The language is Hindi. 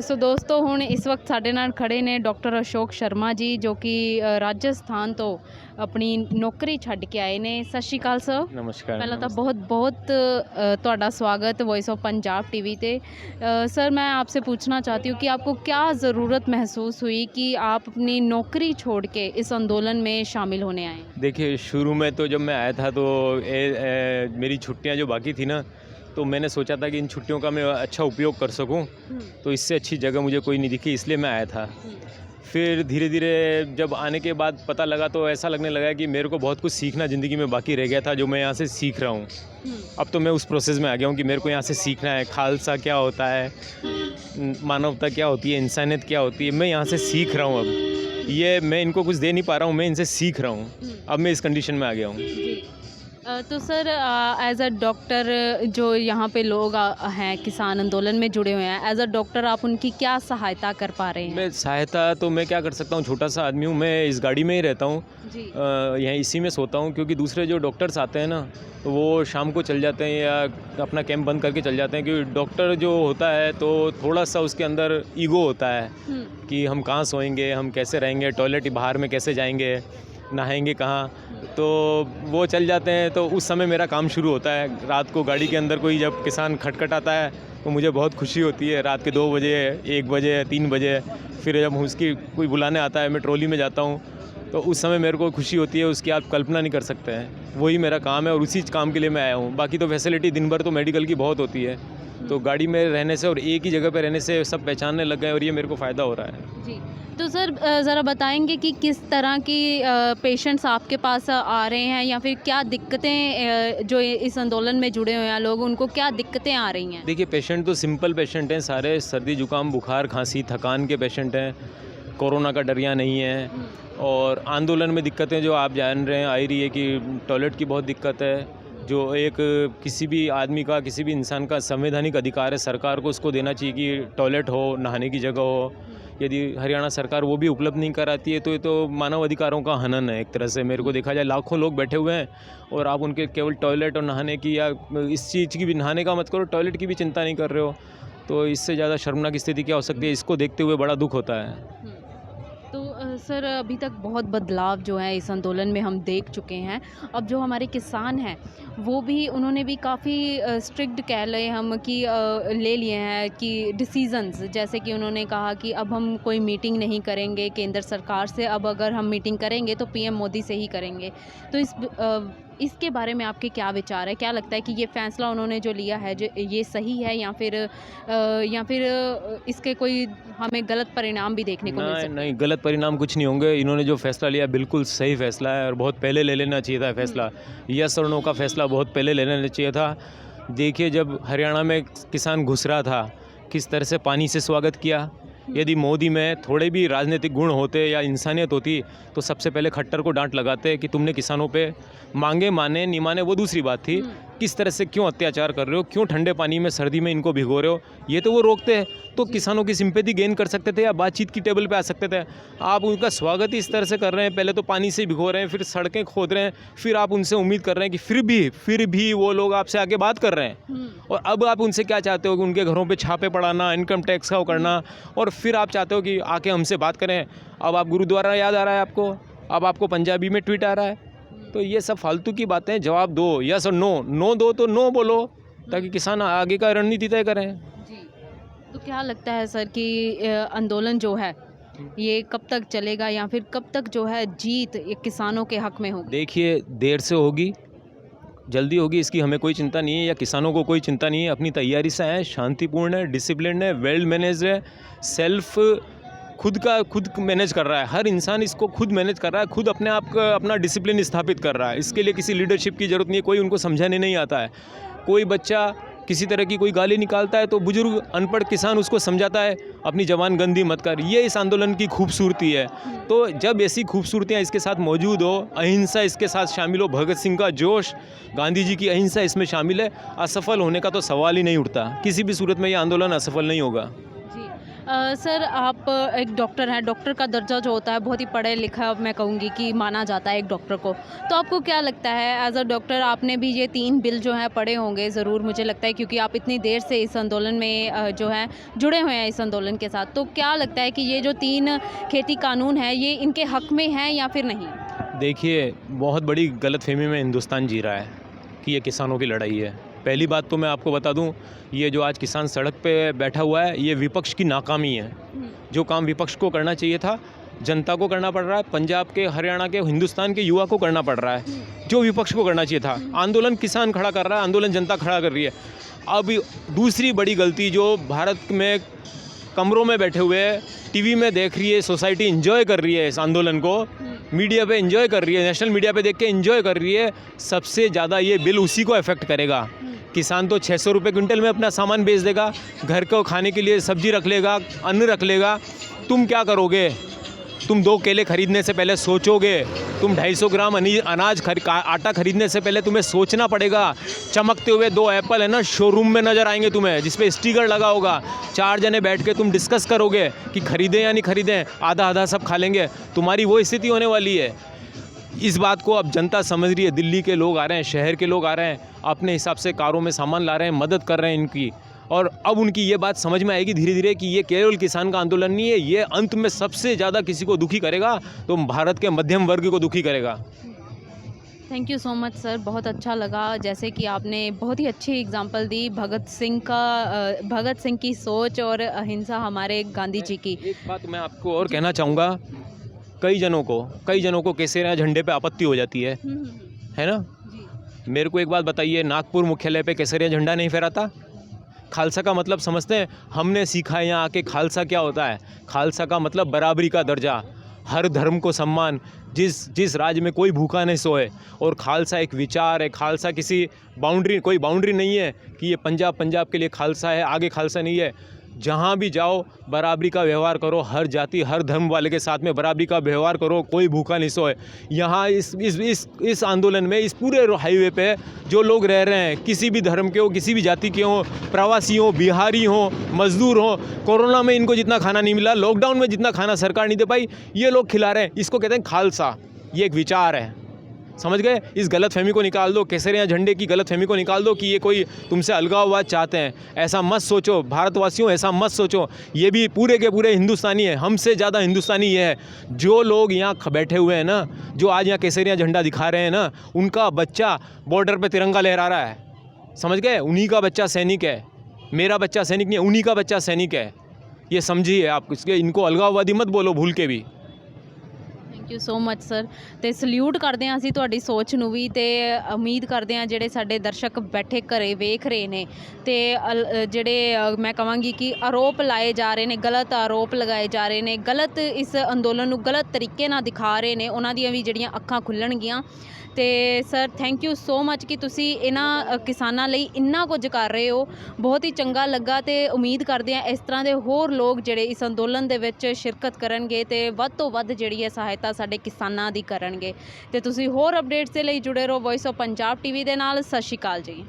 ਸੋ ਦੋਸਤੋ ਹੁਣ ਇਸ ਵਕਤ ਸਾਡੇ ਨਾਲ ਖੜੇ ਨੇ ਡਾਕਟਰ ਅਸ਼ੋਕ ਸ਼ਰਮਾ ਜੀ ਜੋ ਕਿ ਰਾਜਸਥਾਨ ਤੋਂ ਆਪਣੀ ਨੌਕਰੀ ਛੱਡ ਕੇ ਆਏ ਨੇ। ਸਤਿ ਸ਼੍ਰੀ ਅਕਾਲ ਸਰ। नमस्कार। ਪਹਿਲਾਂ ਤਾਂ बहुत ਤੁਹਾਡਾ स्वागत वॉइस ऑफ पंजाब टीवी पे। सर मैं आपसे पूछना चाहती हूँ कि आपको क्या ज़रूरत महसूस हुई कि आप अपनी नौकरी छोड़ के इस आंदोलन में शामिल होने आए? देखिए, शुरू में तो जब मैं आया था तो मेरी छुट्टियां जो बाकी थी ना, तो मैंने सोचा था कि इन छुट्टियों का मैं अच्छा उपयोग कर सकूं, तो इससे अच्छी जगह मुझे कोई नहीं दिखी, इसलिए मैं आया था। फिर धीरे धीरे जब आने के बाद पता लगा तो ऐसा लगने लगा कि मेरे को बहुत कुछ सीखना ज़िंदगी में बाकी रह गया था, जो मैं यहाँ से सीख रहा हूँ। अब तो मैं उस प्रोसेस में आ गया हूँ कि मेरे को यहाँ से सीखना है, खालसा क्या होता है, मानवता क्या होती है, इंसानियत क्या होती है, मैं यहाँ से सीख रहा हूँ। अब ये मैं इनको कुछ दे नहीं पा रहा हूँ, मैं इनसे सीख रहा हूँ। अब मैं इस कंडीशन में आ गया हूँ। तो सर एज अ डॉक्टर जो यहाँ पे लोग हैं किसान आंदोलन में जुड़े हुए हैं, एज अ डॉक्टर आप उनकी क्या सहायता कर पा रहे हैं? मैं सहायता तो मैं क्या कर सकता हूँ, छोटा सा आदमी हूँ, मैं इस गाड़ी में ही रहता हूँ, यहाँ इसी में सोता हूँ, क्योंकि दूसरे जो डॉक्टर्स आते हैं ना तो वो शाम को चल जाते हैं या अपना कैंप बंद करके चल जाते हैं, क्योंकि डॉक्टर जो होता है तो थोड़ा सा उसके अंदर ईगो होता है कि हम कहाँ सोएंगे, हम कैसे रहेंगे, टॉयलेट बाहर में कैसे जाएंगे, नहाएंगे कहाँ, तो वो चल जाते हैं। तो उस समय मेरा काम शुरू होता है। रात को गाड़ी के अंदर कोई जब किसान खटखटाता है तो मुझे बहुत खुशी होती है। रात के 2 बजे, 1 बजे, 3 बजे, फिर जब उसकी कोई बुलाने आता है, मैं ट्रॉली में जाता हूँ, तो उस समय मेरे को खुशी होती है, उसकी आप कल्पना नहीं कर सकते हैं। वही मेरा काम है और उसी काम के लिए मैं आया हूँ। बाकी तो फैसिलिटी दिन भर तो मेडिकल की बहुत होती है, तो गाड़ी में रहने से और एक ही जगह पर रहने से सब पहचानने लग गए और ये मेरे को फ़ायदा हो रहा है। जी, तो सर ज़रा बताएंगे कि किस तरह की पेशेंट्स आपके पास आ रहे हैं या फिर क्या दिक्कतें जो इस आंदोलन में जुड़े हुए हैं लोग, उनको क्या दिक्कतें आ रही हैं? देखिए, पेशेंट तो सिंपल पेशेंट हैं सारे, सर्दी जुकाम बुखार खांसी थकान के पेशेंट हैं, कोरोना का डर यहाँ नहीं है। और आंदोलन में दिक्कतें जो आप जान रहे हैं आ ही रही है कि टॉयलेट की बहुत दिक्कत है, जो एक किसी भी आदमी का, किसी भी इंसान का संवैधानिक अधिकार है, सरकार को उसको देना चाहिए कि टॉयलेट हो, नहाने की जगह हो। यदि हरियाणा सरकार वो भी उपलब्ध नहीं कराती है तो ये तो मानव अधिकारों का हनन है एक तरह से। मेरे को देखा जाए, लाखों लोग बैठे हुए हैं और आप उनके केवल टॉयलेट और नहाने की या इस चीज़ की भी, नहाने का मत करो, टॉयलेट की भी चिंता नहीं कर रहे हो, तो इससे ज़्यादा शर्मनाक स्थिति क्या हो सकती है? इसको देखते हुए बड़ा दुख होता है। तो सर अभी तक बहुत बदलाव जो है इस आंदोलन में हम देख चुके हैं। अब जो हमारे किसान हैं वो भी, उन्होंने भी काफ़ी स्ट्रिक्ट कह लें हम कि ले लिए हैं कि डिसीजंस, जैसे कि उन्होंने कहा कि अब हम कोई मीटिंग नहीं करेंगे केंद्र सरकार से, अब अगर हम मीटिंग करेंगे तो पीएम मोदी से ही करेंगे। तो इसके बारे में आपके क्या विचार है? क्या लगता है कि ये फ़ैसला उन्होंने जो लिया है जो ये सही है या फिर इसके कोई हमें गलत परिणाम भी देखने को मिल सकते हैं? नहीं, गलत परिणाम कुछ नहीं होंगे। इन्होंने जो फैसला लिया बिल्कुल सही फैसला है और बहुत पहले ले लेना चाहिए था फैसला। यस और नो का फैसला बहुत पहले ले लेना चाहिए था। देखिए, जब हरियाणा में किसान घुस रहा था, किस तरह से पानी से स्वागत किया। यदि मोदी में थोड़े भी राजनीतिक गुण होते या इंसानियत होती तो सबसे पहले खट्टर को डांट लगाते कि तुमने किसानों पे मांगे माने नहीं माने वो दूसरी बात थी, किस तरह से क्यों अत्याचार कर रहे हो, क्यों ठंडे पानी में सर्दी में इनको भिगो रहे हो, ये तो वो रोकते हैं तो किसानों की सिंपैथी गेन कर सकते थे या बातचीत की टेबल पे आ सकते थे। आप उनका स्वागत ही इस तरह से कर रहे हैं, पहले तो पानी से भिगो रहे हैं, फिर सड़कें खोद रहे हैं, फिर आप उनसे उम्मीद कर रहे हैं कि फिर भी वो लोग आपसे आके बात कर रहे हैं। और अब आप उनसे क्या चाहते हो कि उनके घरों पे छापे पड़ाना, इनकम टैक्स का वो करना, और फिर आप चाहते हो कि आके हमसे बात करें। अब आप गुरुद्वारा याद आ रहा है आपको, अब आपको पंजाबी में ट्वीट आ रहा है, तो ये सब फालतू की बातें। जवाब दो, यस और नो दो तो नो बोलो, ताकि किसान आगे का रणनीति तय करें। जी, तो क्या लगता है सर कि आंदोलन जो है ये कब तक चलेगा या फिर कब तक जो है जीत ये किसानों के हक में होगी? देखिए, देर से होगी जल्दी होगी, इसकी हमें कोई चिंता नहीं है या किसानों को कोई चिंता नहीं है। अपनी तैयारी से है, शांतिपूर्ण है, डिसिप्लिन है, वेल मैनेज है, सेल्फ खुद मैनेज कर रहा है। हर इंसान इसको खुद मैनेज कर रहा है, खुद अपने आप का अपना डिसिप्लिन स्थापित कर रहा है। इसके लिए किसी लीडरशिप की ज़रूरत नहीं है, कोई उनको समझाने नहीं आता है। कोई बच्चा किसी तरह की कोई गाली निकालता है तो बुजुर्ग अनपढ़ किसान उसको समझाता है अपनी जबान गंदी मत कर। ये इस आंदोलन की खूबसूरती है। तो जब ऐसी खूबसूरतियाँ इसके साथ मौजूद हो, अहिंसा इसके साथ शामिल हो, भगत सिंह का जोश, गांधी जी की अहिंसा इसमें शामिल है, असफल होने का तो सवाल ही नहीं उठता। किसी भी सूरत में ये आंदोलन असफल नहीं होगा। जी, सर आप एक डॉक्टर हैं, डॉक्टर का दर्जा जो होता है बहुत ही पढ़े लिखा मैं कहूँगी कि माना जाता है एक डॉक्टर को। तो आपको क्या लगता है एज़ अ डॉक्टर आपने भी ये 3 बिल जो हैं पढ़े होंगे ज़रूर मुझे लगता है क्योंकि आप इतनी देर से इस आंदोलन में जो है जुड़े हुए हैं इस आंदोलन के साथ। तो क्या लगता है कि ये जो 3 खेती कानून हैं ये इनके हक़ में हैं या फिर नहीं? देखिए, बहुत बड़ी गलतफ़हमी में हिंदुस्तान जी रहा है कि ये किसानों की लड़ाई है। पहली बात तो मैं आपको बता दूं, ये जो आज किसान सड़क पे बैठा हुआ है, ये विपक्ष की नाकामी है। जो काम विपक्ष को करना चाहिए था, जनता को करना पड़ रहा है, पंजाब के, हरियाणा के, हिंदुस्तान के युवा को करना पड़ रहा है। जो विपक्ष को करना चाहिए था, आंदोलन किसान खड़ा कर रहा है, आंदोलन जनता खड़ा कर रही है। अब दूसरी बड़ी गलती जो भारत में कमरों में बैठे हुए टीवी में देख रही है, सोसाइटी एंजॉय कर रही है इस आंदोलन को, मीडिया पे एंजॉय कर रही है, नेशनल मीडिया पे देख के एंजॉय कर रही है, सबसे ज़्यादा ये बिल उसी को अफेक्ट करेगा। किसान तो 600 रुपये क्विंटल में अपना सामान बेच देगा, घर को खाने के लिए सब्जी रख लेगा, अन्न रख लेगा। तुम क्या करोगे? तुम 2 केले खरीदने से पहले सोचोगे, तुम 250 ग्राम अनाज आटा खरीदने से पहले तुम्हें सोचना पड़ेगा। चमकते हुए 2 एप्पल है ना शोरूम में नज़र आएंगे तुम्हें, जिस पे स्टिकर लगा होगा। 4 जने बैठ के तुम डिस्कस करोगे कि खरीदें या नहीं खरीदें, आधा आधा सब खा लेंगे। तुम्हारी वो स्थिति होने वाली है। इस बात को अब जनता समझ रही है। दिल्ली के लोग आ रहे हैं, शहर के लोग आ रहे हैं, अपने हिसाब से कारों में सामान ला रहे हैं, मदद कर रहे हैं इनकी। और अब उनकी ये बात समझ में आएगी धीरे धीरे कि ये केवल किसान का आंदोलन नहीं है, ये अंत में सबसे ज़्यादा किसी को दुखी करेगा तो भारत के मध्यम वर्ग को दुखी करेगा। Thank you so much sir, बहुत अच्छा लगा जैसे कि आपने बहुत ही अच्छी एग्जांपल दी भगत सिंह की सोच और अहिंसा हमारे गांधी जी की। एक बात मैं आपको और कहना चाहूँगा, कई जनों को केसरिया झंडे पे आपत्ति हो जाती है ना। जी। मेरे को एक बात बताइए, नागपुर मुख्यालय पे केसरिया झंडा नहीं फहराता? खालसा का मतलब समझते हैं? हमने सीखा है यहाँ आके खालसा क्या होता है। खालसा का मतलब बराबरी का दर्जा, हर धर्म को सम्मान, जिस राज्य में कोई भूखा नहीं सोए। और खालसा एक विचार है, खालसा कोई बाउंड्री नहीं है कि ये पंजाब के लिए खालसा है, आगे खालसा नहीं है। जहाँ भी जाओ बराबरी का व्यवहार करो, हर जाति हर धर्म वाले के साथ में बराबरी का व्यवहार करो, कोई भूखा नहीं सोए। यहाँ इस आंदोलन में, इस पूरे हाईवे पे जो लोग रह रहे हैं, किसी भी धर्म के हो, किसी भी जाति के हो, प्रवासी हो, बिहारी हो, मजदूर हो, कोरोना में इनको जितना खाना नहीं मिला, लॉकडाउन में जितना खाना सरकार नहीं दे पाई, ये लोग खिला रहे हैं। इसको कहते हैं खालसा। ये एक विचार है, समझ गए? इस गलतफहमी को निकाल दो, केसरिया झंडे की गलतफहमी को निकाल दो कि ये कोई तुमसे अलगाववाद चाहते हैं। ऐसा मत सोचो भारतवासियों, ऐसा मत सोचो। ये भी पूरे के पूरे हिंदुस्तानी है, हमसे ज़्यादा हिंदुस्तानी ये है। जो लोग यहाँ बैठे हुए हैं ना, जो आज यहाँ केसरिया झंडा दिखा रहे हैं ना, उनका बच्चा बॉर्डर पर तिरंगा लहरा रहा है, समझ गए? उन्हीं का बच्चा सैनिक है। मेरा बच्चा सैनिक नहीं है, उन्हीं का बच्चा सैनिक है। ये समझिए आप, इसलिए इनको अलगाववादी मत बोलो भूल के भी। Thank you so much sir. ਤੇ ਸਲੂਟ ਕਰਦੇ ਹਾਂ ਅਸੀਂ ਤੁਹਾਡੀ ਸੋਚ ਨੂੰ ਵੀ ਤੇ ਉਮੀਦ ਕਰਦੇ ਹਾਂ ਜਿਹੜੇ ਸਾਡੇ ਦਰਸ਼ਕ ਬੈਠੇ ਘਰੇ ਵੇਖ ਰਹੇ ਨੇ ਤੇ ਜਿਹੜੇ ਮੈਂ ਕਹਾਂਗੀ ਕਿ ਆਰੋਪ ਲਾਏ ਜਾ ਰਹੇ ਨੇ, ਗਲਤ ਆਰੋਪ ਲਗਾਏ ਜਾ ਰਹੇ ਨੇ, ਗਲਤ ਇਸ ਅੰਦੋਲਨ ਨੂੰ ਗਲਤ ਤਰੀਕੇ ਨਾਲ ਦਿਖਾ ਰਹੇ ਨੇ, ਉਹਨਾਂ ਦੀਆਂ ਵੀ ਜਿਹੜੀਆਂ ਅੱਖਾਂ ਖੁੱਲਣਗੀਆਂ। ਤੇ sir thank you so much ਕਿ ਤੁਸੀਂ ਇਹਨਾਂ ਕਿਸਾਨਾਂ ਲਈ ਇੰਨਾ ਕੁਝ ਕਰ ਰਹੇ ਹੋ, ਬਹੁਤ ਹੀ ਚੰਗਾ ਲੱਗਾ ਤੇ ਉਮੀਦ ਕਰਦੇ ਹਾਂ ਇਸ ਤਰ੍ਹਾਂ ਦੇ ਹੋਰ ਲੋਕ ਜਿਹੜੇ ਇਸ ਅੰਦੋਲਨ ਦੇ ਵਿੱਚ ਸ਼ਿਰਕਤ ਕਰਨਗੇ ਤੇ ਵੱਧ ਤੋਂ ਵੱਧ ਜਿਹੜੀ ਹੈ ਸਹਾਇਤਾ ਸਾਡੇ ਕਿਸਾਨਾਂ ਦੀ ਕਰਨਗੇ। ਤੇ ਤੁਸੀਂ ਹੋਰ ਅਪਡੇਟਸ ਦੇ ਲਈ ਜੁੜੇ ਰਹੋ ਵੌਇਸ ਆਫ ਪੰਜਾਬ ਟੀਵੀ ਦੇ ਨਾਲ। ਸਤਿ ਸ਼੍ਰੀ ਅਕਾਲ ਜੀ।